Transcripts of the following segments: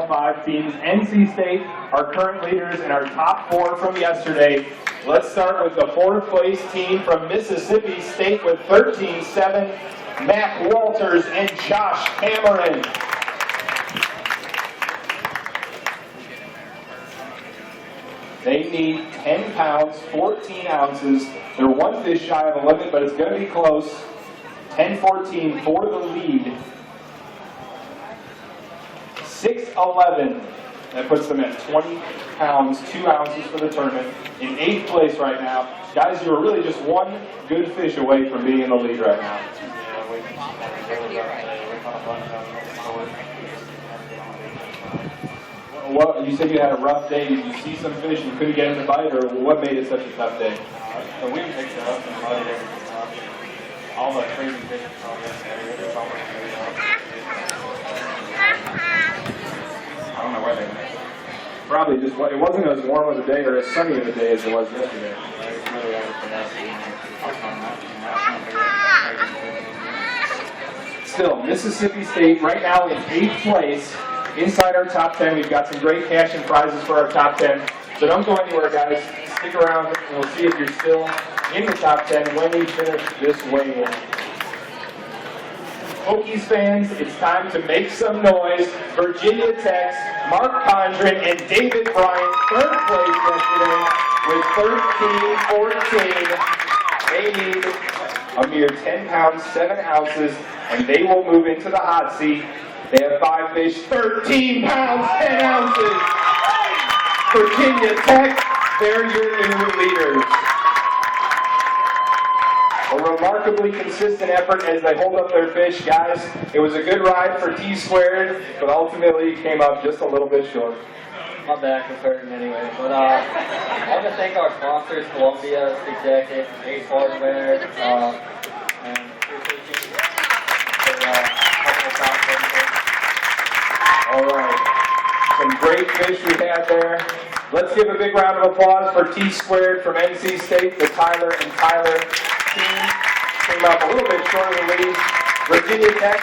5 teams. NC State, our current leaders, and our top 4 from yesterday. Let's start with the 4th place team from Mississippi State with 13-7, Matt Walters and Josh Cameron. They need 10 pounds, 14 ounces. They're one fish shy of a limit, but it's going to be close. 10-14 for the lead. 6-11. That puts them at 20 pounds, 2 ounces for the tournament. In 8th place right now. Guys, you're really just one good fish away from being in the lead right now. Well, you said you had a rough day. Did you see some fish and couldn't get in the bite, or what made it such a tough day? The wind picked it up and muddied everything up. All the crazy fish saw yesterday. I don't know where they went. Probably just, it wasn't as warm of a day or as sunny of a day as it was yesterday. It's really everything else. Still, Mississippi State right now in 8th place. Inside our top 10, we've got some great cash and prizes for our top 10. So don't go anywhere, guys. Stick around, and we'll see if you're still in the top 10 when we finish this weigh-in. Hokies fans, it's time to make some noise. Virginia Tech's Mark Condren and David Bryant, 3rd place yesterday with 13-14. They need a mere 10 pounds, 7 ounces, and they will move into the hot seat. They have 5 fish, 13 pounds, 10 ounces. Virginia Tech, they're your new leaders. A remarkably consistent effort as they hold up their fish, guys. It was a good ride for T-squared, but ultimately came up just a little bit short. My back was hurting anyway. But I want to thank our sponsors, Columbia, Big Jacket, Ace Hardware, and appreciate you for helping us out. All right, some great fish we had there. Let's give a big round of applause for T-squared from NC State, the Tyler and Tyler team. Came up a little bit short of the lead. Virginia Tech,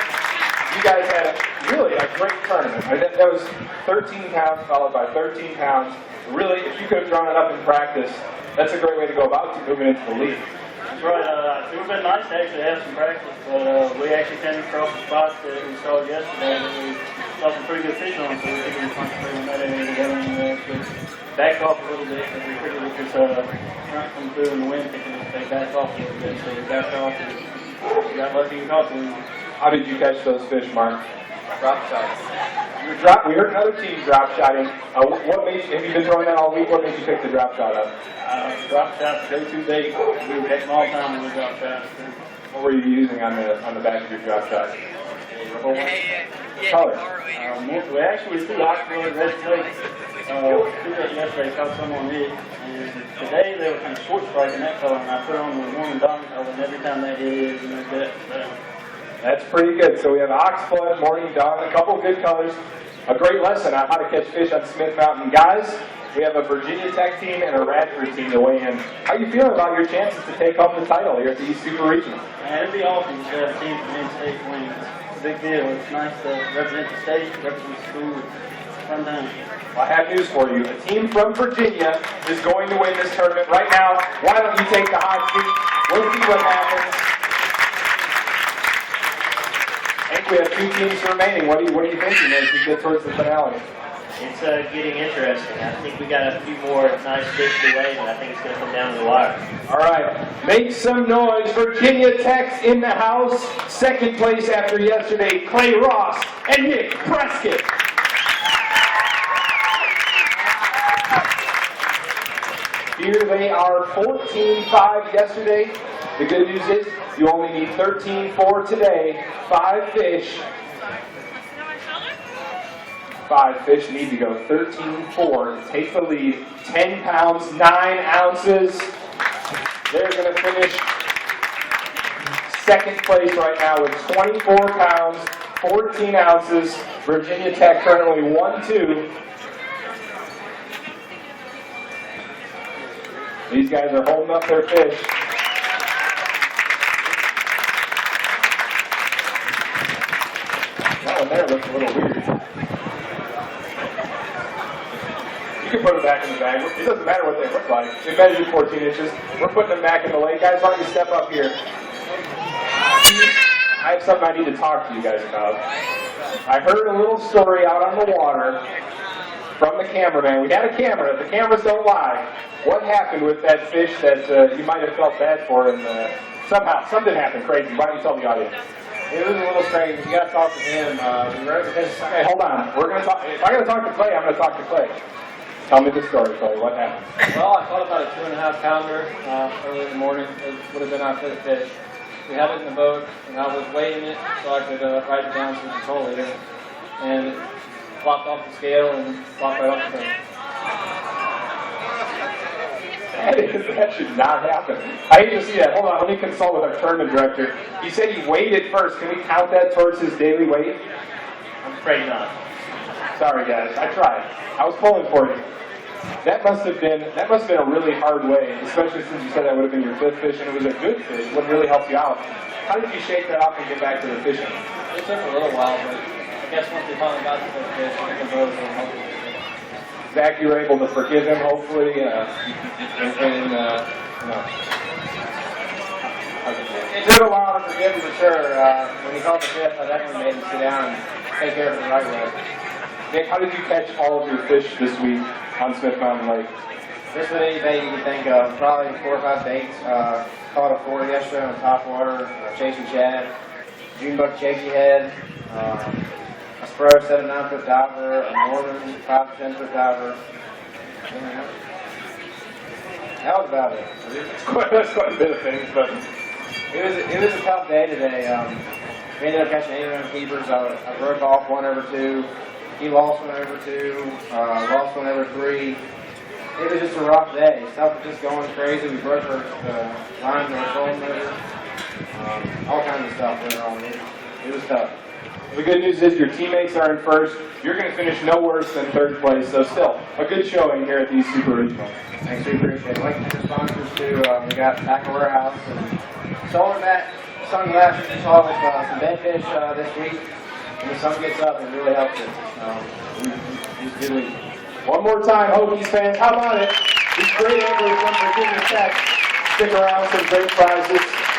you guys had really a great tournament. That was 13 pounds followed by 13 pounds. Really, if you could have drawn it up in practice, that's a great way to go about moving into the lead. That's right. It would have been nice to actually have some practice, but we actually came across the spots that we saw yesterday that we saw some pretty good fish on, so we figured we'd concentrate on that area together and actually back off a little bit because we figured with this front coming through and the wind picking up, they backed off a little bit, so we backed off and we got lucky and caught them. How did you catch those fish, Mark? Drop shots. We heard another team drop shotting. What made you, have you been throwing that all week? What made you pick the drop shot up? Drop shots go too big. We would have them all the time when we drop shots. What were you using on the back of your drop shot? Color. We actually threw Oxford Red Snake. Threw that yesterday, caught some on it. And today they were kind of short striking that color, and I put on the Mormon Don color, and every time they hit it, you know, That's pretty good. So we have Oxford, Morning Dawn, a couple of good colors. A great lesson on how to catch fish on Smith Mountain. Guys, we have a Virginia Tech team and a Radford team to weigh in. How are you feeling about your chances to take home the title here at the East Super Regional? Man, it'd be awesome to have a team from in-state win. It's a big deal. It's nice to represent the state, represent the school. Fun time. Well, I have news for you. A team from Virginia is going to win this tournament right now. Why don't you take the hot seat? We'll see what happens. I think we have 2 teams remaining. What are you thinking as we get towards the finale? It's getting interesting. I think we got a few more nice fish to weigh, and I think it's going to come down to the wire. All right, make some noise. Virginia Tech's in the house. 2nd place after yesterday, Clay Ross and Nick Prescott. Here they are 14-5 yesterday. The good news is you only need 13-4 today. 5 fish. 5 fish need to go 13-4 to take the lead. 10 pounds, 9 ounces. They're going to finish 2nd place right now with 24 pounds, 14 ounces. Virginia Tech currently 1-2. These guys are holding up their fish. That one there looks a little weird. You can put them back in the bag. It doesn't matter what they look like. They measure 14 inches. We're putting them back in the lake. Guys, why don't you step up here? I have something I need to talk to you guys about. I heard a little story out on the water from the cameraman. We had a camera. The cameras don't lie. What happened with that fish that you might have felt bad for? And somehow, something happened crazy. Why don't you tell the audience? It was a little strange. You got to talk to him. We were at his. Hey, hold on. We're gonna talk. If I'm gonna talk to Clay, I'm gonna talk to Clay. Tell me the story, Clay. What happened? Well, I caught about a 2.5 pounder early in the morning. It would have been our fifth fish. We had it in the boat, and I was weighing it so I could write it down to the control leader. And it flopped off the scale and flopped right off the boat. That should not happen. I hate to see that. Hold on, let me consult with our tournament director. He said he weighed it first. Can we count that towards his daily weight? I'm afraid not. Sorry, guys. I tried. I was pulling for you. That must have been a really hard weigh, especially since you said that would have been your fifth fish, and it was a good fish. Would really help you out. How did you shake that off and get back to the fishing? It took a little while, but I guess once we finally got to the fish, I think the boat was going to help us. Zach, you were able to forgive him, hopefully, no. It took a while to forgive him for sure. When he caught the fifth, I definitely made him sit down and take care of it the right way. Nick, how did you catch all of your fish this week on Smith Mountain Lake? Just with any bait you can think of, probably 4 or 5 baits. Caught a 4 yesterday on top water, chasing shad, June buck shaky head, a spro 7 9-foot diver, a northern 5 to 10-foot diver. Yeah. That was about it. That's quite a bit of things, but It was a tough day today. We ended up catching 8 keepers. I broke off 1 over 2. He lost 1 over 2. Lost 1 over 3. It was just a rough day. Stuff was just going crazy. We broke our line to our trolling motor. All kinds of stuff went on. It was tough. the good news is your teammates are in first. You're going to finish no worse than third place, so still a good showing here at these Super Regionals. Thanks, we appreciate it. I'd like to thank our sponsors too. We got Tackle Warehouse and Solar Mat sunglasses and saw with some bedfish this week. When the sun gets up, it really helps us. It's good week. One more time, Hokies fans, how about it? These great anglers from Virginia Tech stick around, some great prizes.